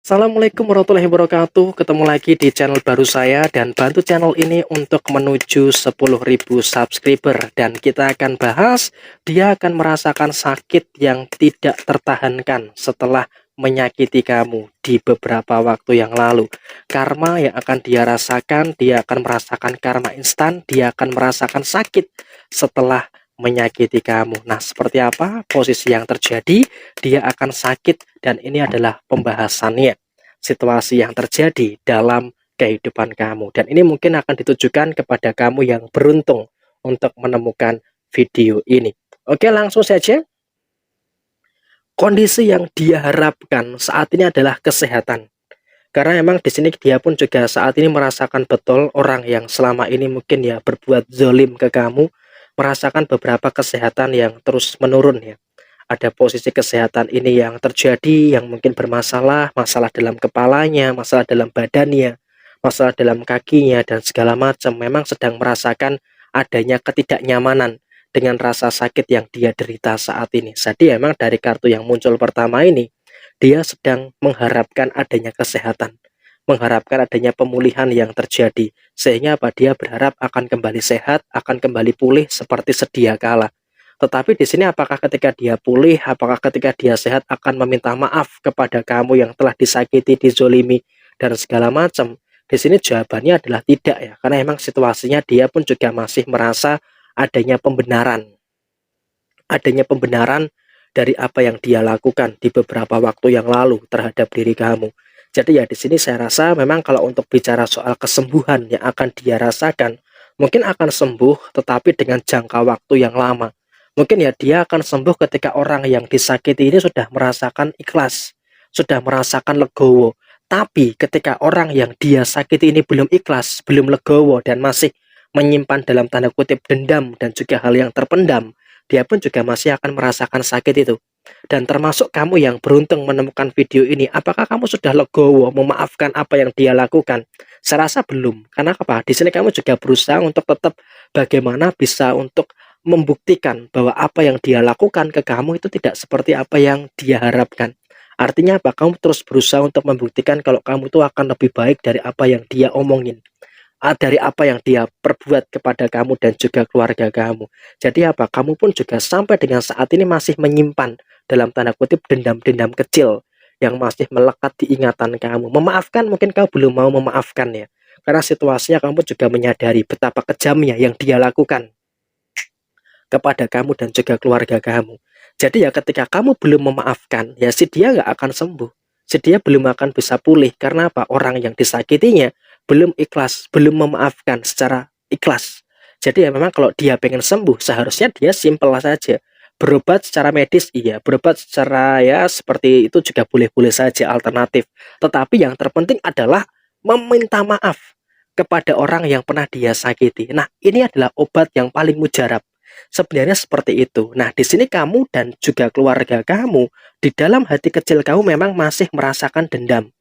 Assalamualaikum warahmatullahi wabarakatuh. Ketemu lagi di channel baru saya dan bantu channel ini untuk menuju 10.000 subscriber dan kita akan bahas dia akan merasakan sakit yang tidak tertahankan setelah menyakiti kamu di beberapa waktu yang lalu. Karma yang akan dia rasakan, dia akan merasakan karma instan, dia akan merasakan sakit setelah menyakiti kamu. Nah, seperti apa posisi yang terjadi? Dia akan sakit dan ini adalah pembahasannya, situasi yang terjadi dalam kehidupan kamu. Dan ini mungkin akan ditujukan kepada kamu yang beruntung untuk menemukan video ini. Oke, langsung saja. Kondisi yang dia harapkan saat ini adalah kesehatan. Karena memang di sini dia pun juga saat ini merasakan betul orang yang selama ini mungkin ya berbuat zolim ke kamu, merasakan beberapa kesehatan yang terus menurun ya. Ada posisi kesehatan ini yang terjadi yang mungkin bermasalah, masalah dalam kepalanya, masalah dalam badannya, masalah dalam kakinya dan segala macam. Memang sedang merasakan adanya ketidaknyamanan dengan rasa sakit yang dia derita saat ini. Jadi memang dari kartu yang muncul pertama ini, dia sedang mengharapkan adanya kesehatan, mengharapkan adanya pemulihan yang terjadi. Sehingga apa? Dia berharap akan kembali sehat, akan kembali pulih seperti sedia kala. Tetapi di sini apakah ketika dia pulih, apakah ketika dia sehat akan meminta maaf kepada kamu yang telah disakiti, dizolimi, dan segala macam? Di sini jawabannya adalah tidak ya, karena memang situasinya dia pun juga masih merasa adanya pembenaran dari apa yang dia lakukan di beberapa waktu yang lalu terhadap diri kamu. Jadi ya di sini saya rasa memang kalau untuk bicara soal kesembuhan yang akan dia rasakan, mungkin akan sembuh tetapi dengan jangka waktu yang lama. Mungkin ya dia akan sembuh ketika orang yang disakiti ini sudah merasakan ikhlas, sudah merasakan legowo. Tapi ketika orang yang dia sakiti ini belum ikhlas, belum legowo dan masih menyimpan dalam tanda kutip dendam dan juga hal yang terpendam, dia pun juga masih akan merasakan sakit itu. Dan termasuk kamu yang beruntung menemukan video ini, apakah kamu sudah legowo memaafkan apa yang dia lakukan? Saya rasa belum. Karena apa? Di sini kamu juga berusaha untuk tetap bagaimana bisa untuk membuktikan bahwa apa yang dia lakukan ke kamu itu tidak seperti apa yang dia harapkan. Artinya apa? Kamu terus berusaha untuk membuktikan kalau kamu itu akan lebih baik dari apa yang dia omongin, dari apa yang dia perbuat kepada kamu dan juga keluarga kamu. Jadi apa? Kamu pun juga sampai dengan saat ini masih menyimpan dalam tanda kutip dendam-dendam kecil yang masih melekat di ingatan kamu. Memaafkan mungkin kamu belum mau memaafkan ya. Karena situasinya kamu juga menyadari betapa kejamnya yang dia lakukan kepada kamu dan juga keluarga kamu. Jadi ya ketika kamu belum memaafkan, ya si dia nggak akan sembuh. Si dia belum akan bisa pulih. Karena apa? Orang yang disakitinya belum ikhlas, belum memaafkan secara ikhlas. Jadi ya memang kalau dia pengen sembuh, seharusnya dia simpel saja. Berobat secara medis, iya. Berobat secara ya seperti itu juga boleh-boleh saja alternatif. Tetapi yang terpenting adalah meminta maaf kepada orang yang pernah dia sakiti. Nah, ini adalah obat yang paling mujarab. Sebenarnya seperti itu. Nah, di sini kamu dan juga keluarga kamu, di dalam hati kecil kamu memang masih merasakan dendam,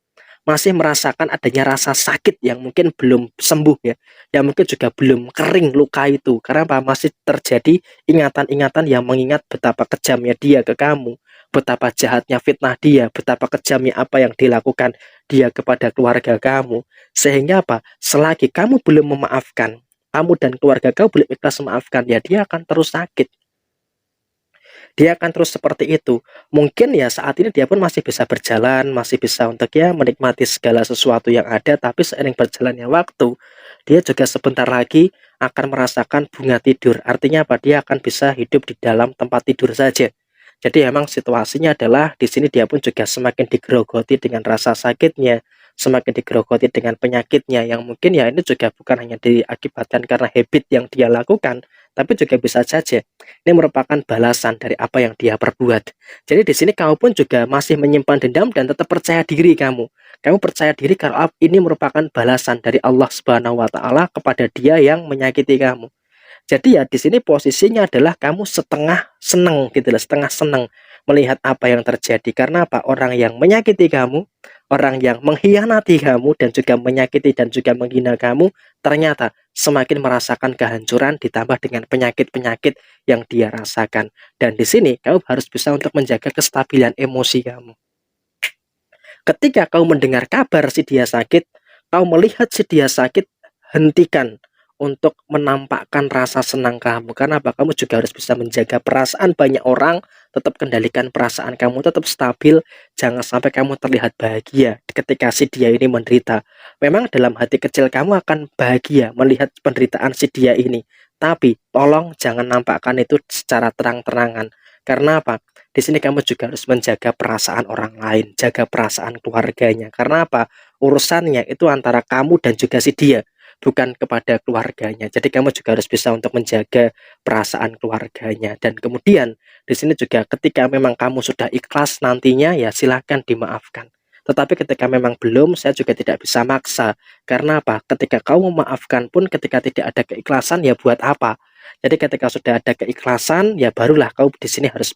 masih merasakan adanya rasa sakit yang mungkin belum sembuh ya, yang mungkin juga belum kering luka itu. Karena apa? Masih terjadi ingatan-ingatan yang mengingat betapa kejamnya dia ke kamu, betapa jahatnya fitnah dia, betapa kejamnya apa yang dilakukan dia kepada keluarga kamu. Sehingga apa? Selagi kamu belum memaafkan, kamu dan keluarga kamu belum ikhlas memaafkan, ya dia akan terus sakit. Dia akan terus seperti itu. Mungkin ya saat ini dia pun masih bisa berjalan, masih bisa untuk ya menikmati segala sesuatu yang ada, tapi seiring berjalannya waktu, dia juga sebentar lagi akan merasakan bunga tidur. Artinya apa? Dia akan bisa hidup di dalam tempat tidur saja. Jadi emang situasinya adalah di sini dia pun juga semakin digerogoti dengan rasa sakitnya, semakin digerogoti dengan penyakitnya yang mungkin ya ini juga bukan hanya diakibatkan karena habit yang dia lakukan, tapi juga bisa saja ini merupakan balasan dari apa yang dia perbuat. Jadi di sini kamu pun juga masih menyimpan dendam dan tetap percaya diri kamu. Kamu percaya diri kalau ini merupakan balasan dari Allah Subhanahu wa taala kepada dia yang menyakiti kamu. Jadi ya di sini posisinya adalah kamu setengah seneng gitu loh, setengah seneng melihat apa yang terjadi. Karena apa? Orang yang menyakiti kamu, orang yang mengkhianati kamu dan juga menyakiti dan juga menghina kamu, ternyata semakin merasakan kehancuran ditambah dengan penyakit-penyakit yang dia rasakan. Dan di sini kamu harus bisa untuk menjaga kestabilan emosi kamu. Ketika kau mendengar kabar si dia sakit, kau melihat si dia sakit, hentikan untuk menampakkan rasa senang kamu. Karena apa? Kamu juga harus bisa menjaga perasaan banyak orang, tetap kendalikan perasaan kamu, tetap stabil, jangan sampai kamu terlihat bahagia ketika si dia ini menderita. Memang dalam hati kecil kamu akan bahagia melihat penderitaan si dia ini, tapi tolong jangan nampakkan itu secara terang-terangan. Karena apa? Di sini kamu juga harus menjaga perasaan orang lain, jaga perasaan keluarganya. Karena apa? Urusannya itu antara kamu dan juga si dia, bukan kepada keluarganya. Jadi kamu juga harus bisa untuk menjaga perasaan keluarganya. Dan kemudian di sini juga ketika memang kamu sudah ikhlas nantinya, ya silahkan dimaafkan. Tetapi ketika memang belum, saya juga tidak bisa maksa. Karena apa? Ketika kau memaafkan pun ketika tidak ada keikhlasan, ya buat apa? Jadi ketika sudah ada keikhlasan, ya barulah kau di sini harus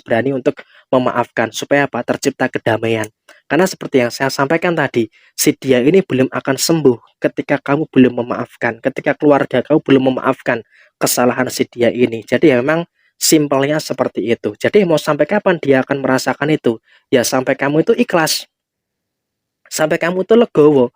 berani untuk memaafkan supaya apa? Tercipta kedamaian. Karena seperti yang saya sampaikan tadi, si dia ini belum akan sembuh ketika kamu belum memaafkan, ketika keluarga kamu belum memaafkan kesalahan si dia ini. Jadi ya memang simpelnya seperti itu. Jadi mau sampai kapan dia akan merasakan itu? Ya sampai kamu itu ikhlas, sampai kamu tuh legowo.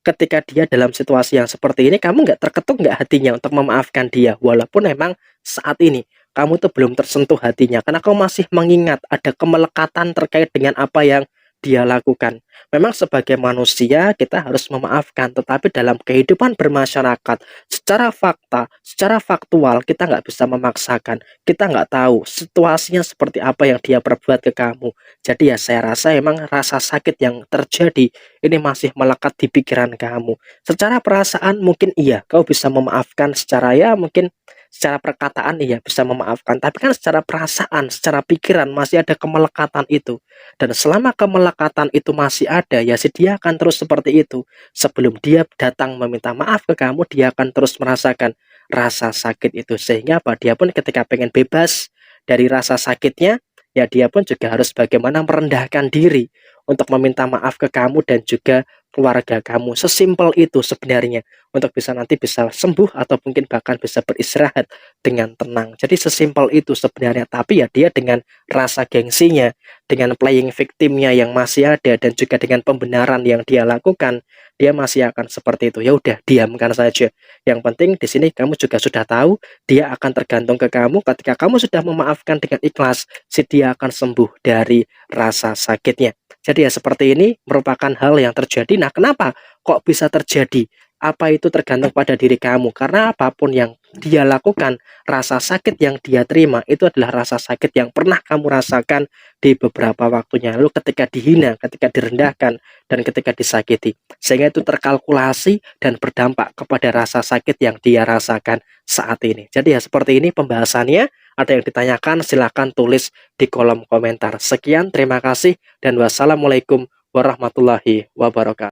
Ketika dia dalam situasi yang seperti ini, kamu nggak terketuk nggak hatinya untuk memaafkan dia, walaupun memang saat ini kamu tuh belum tersentuh hatinya, karena kamu masih mengingat ada kemelekatan terkait dengan apa yang dia lakukan. Memang sebagai manusia kita harus memaafkan, tetapi dalam kehidupan bermasyarakat, secara fakta, secara faktual kita nggak bisa memaksakan. Kita nggak tahu situasinya seperti apa yang dia perbuat ke kamu. Jadi ya saya rasa emang rasa sakit yang terjadi ini masih melekat di pikiran kamu. Secara perasaan mungkin iya, kau bisa memaafkan secara ya mungkin secara perkataan iya bisa memaafkan, tapi kan secara perasaan, secara pikiran masih ada kemelekatan itu. Dan selama kemelekatan itu masih ada, ya si dia akan terus seperti itu. Sebelum dia datang meminta maaf ke kamu, dia akan terus merasakan rasa sakit itu. Sehingga apa? Dia pun ketika pengen bebas dari rasa sakitnya, ya dia pun juga harus bagaimana merendahkan diri untuk meminta maaf ke kamu dan juga keluarga kamu. Sesimpel itu sebenarnya untuk bisa nanti bisa sembuh atau mungkin bahkan bisa beristirahat dengan tenang. Jadi sesimpel itu sebenarnya, tapi ya dia dengan rasa gengsinya, dengan playing victimnya yang masih ada dan juga dengan pembenaran yang dia lakukan, dia masih akan seperti itu. Ya udah, diamkan saja. Yang penting di sini kamu juga sudah tahu dia akan tergantung ke kamu. Ketika kamu sudah memaafkan dengan ikhlas, si dia akan sembuh dari rasa sakitnya. Jadi ya seperti ini merupakan hal yang terjadi. Nah, kenapa kok bisa terjadi? Apa itu tergantung pada diri kamu? Karena apapun yang dia lakukan, rasa sakit yang dia terima itu adalah rasa sakit yang pernah kamu rasakan di beberapa waktunya lalu, ketika dihina, ketika direndahkan, dan ketika disakiti. Sehingga itu terkalkulasi dan berdampak kepada rasa sakit yang dia rasakan saat ini. Jadi ya seperti ini pembahasannya. Ada yang ditanyakan silahkan tulis di kolom komentar. Sekian, terima kasih, dan wassalamualaikum warahmatullahi wabarakatuh.